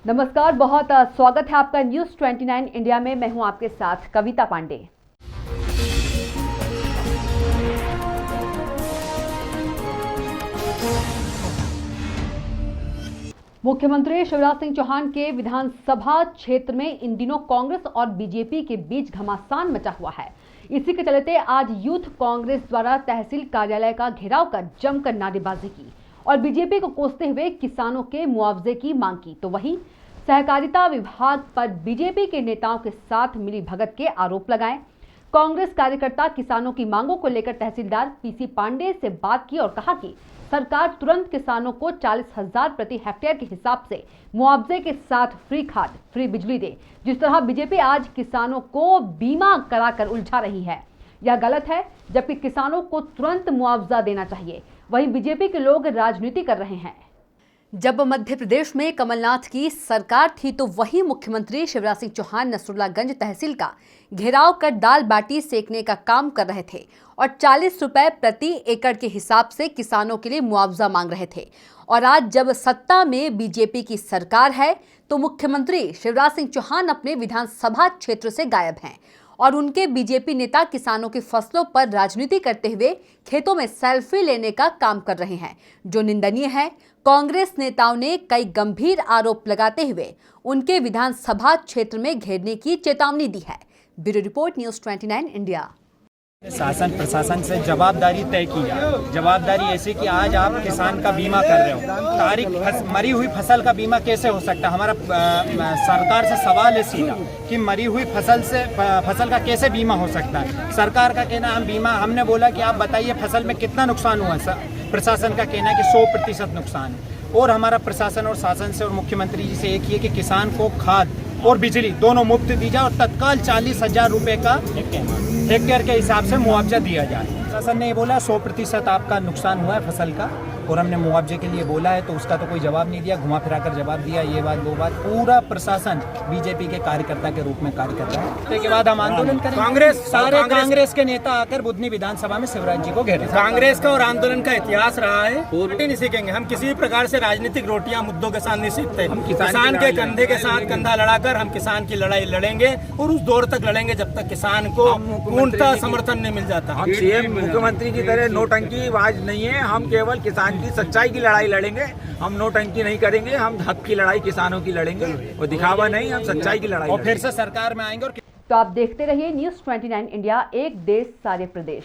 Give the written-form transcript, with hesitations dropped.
नमस्कार, बहुत स्वागत है आपका न्यूज़ 29 इंडिया में। मैं हूं आपके साथ कविता पांडे। मुख्यमंत्री शिवराज सिंह चौहान के विधानसभा क्षेत्र में इन दिनों कांग्रेस और बीजेपी के बीच घमासान मचा हुआ है। इसी के चलते आज यूथ कांग्रेस द्वारा तहसील कार्यालय का घेराव कर जमकर नारेबाजी की और बीजेपी को कोसते हुए किसानों के मुआवजे की मांग की। तो वहीं सहकारिता विभाग पर बीजेपी के नेताओं के साथ मिली भगत के आरोप लगाए। कांग्रेस कार्यकर्ता किसानों की मांगों को लेकर तहसीलदार पीसी पांडे से बात की और कहा कि सरकार तुरंत किसानों को 40,000 प्रति हेक्टेयर के हिसाब से मुआवजे के साथ फ्री खाद, फ्री बिजली दे। जिस तरह बीजेपी आज किसानों को बीमा कराकर उलझा रही है, यह गलत है। जबकि किसानों को तुरंत मुआवजा देना चाहिए, वहीं बीजेपी के लोग राजनीति कर रहे हैं। जब मध्य प्रदेश में कमलनाथ की सरकार थी तो वही मुख्यमंत्री शिवराज सिंह चौहान नसरुल्लागंज तहसील का घेराव कर दाल बाटी सेकने का काम कर रहे थे और 40 रुपए प्रति एकड़ के हिसाब से किसानों के लिए मुआवजा मांग रहे थे। और आज जब सत्ता में बीजेपी की सरकार है तो मुख्यमंत्री शिवराज सिंह चौहान अपने विधानसभा क्षेत्र से गायब हैं और उनके बीजेपी नेता किसानों की फसलों पर राजनीति करते हुए खेतों में सेल्फी लेने का काम कर रहे हैं, जो निंदनीय है। कांग्रेस नेताओं ने कई गंभीर आरोप लगाते हुए उनके विधानसभा क्षेत्र में घेरने की चेतावनी दी है। Bureau report, news 29 India. शासन प्रशासन से जवाबदारी तय की जाए। जवाबदारी ऐसी कि आज आप किसान का बीमा कर रहे हो, मरी हुई फसल का बीमा कैसे हो सकता है? हमारा सरकार से सवाल है सीधा कि मरी हुई फसल का कैसे बीमा हो सकता है? सरकार का कहना हम बीमा, हमने बोला कि आप बताइए फसल में कितना नुकसान हुआ। प्रशासन का कहना है कि 100% नुकसान है। और हमारा प्रशासन और शासन से और मुख्यमंत्री जी से एक ही है कि किसान को खाद और बिजली दोनों मुफ्त दी जाए और तत्काल 40,000 रुपये का हेक्टेयर के हिसाब से मुआवजा दिया जाए। शासन ने ये बोला 100% आपका नुकसान हुआ है फसल का और हमने मुआवजे के लिए बोला है, तो उसका तो कोई जवाब नहीं दिया, घुमा फिरा कर जवाब दिया, ये बात वो बात। पूरा प्रशासन बीजेपी के कार्यकर्ता के रूप में कार्य कर रहा है। उसके बाद हम आंदोलन करेंगे। सारे कांग्रेस के नेता आकर बुधनी विधानसभा में शिवराज जी को घेरे। कांग्रेस का और आंदोलन का इतिहास रहा है, रोटी नहीं सीखेंगे हम। किसी भी प्रकार से राजनीतिक रोटियां मुद्दों के साथ नहीं सीखते। हम किसान के कंधे के साथ कंधा लड़ाकर हम किसान की लड़ाई लड़ेंगे और उस दौर तक लड़ेंगे जब तक किसान को पूर्णतः समर्थन नहीं मिल जाता। हम सीएम मुख्यमंत्री की तरह नोटंकी आवाज नहीं है। हम केवल किसान की सच्चाई की लड़ाई लड़ेंगे। हम नोटंकी नहीं करेंगे, हम हक की लड़ाई किसानों की लड़ेंगे और दिखावा नहीं, हम सच्चाई की लड़ाई और फिर से सरकार में आएंगे। तो आप देखते रहिए न्यूज़ 29 इंडिया, एक देश सारे प्रदेश।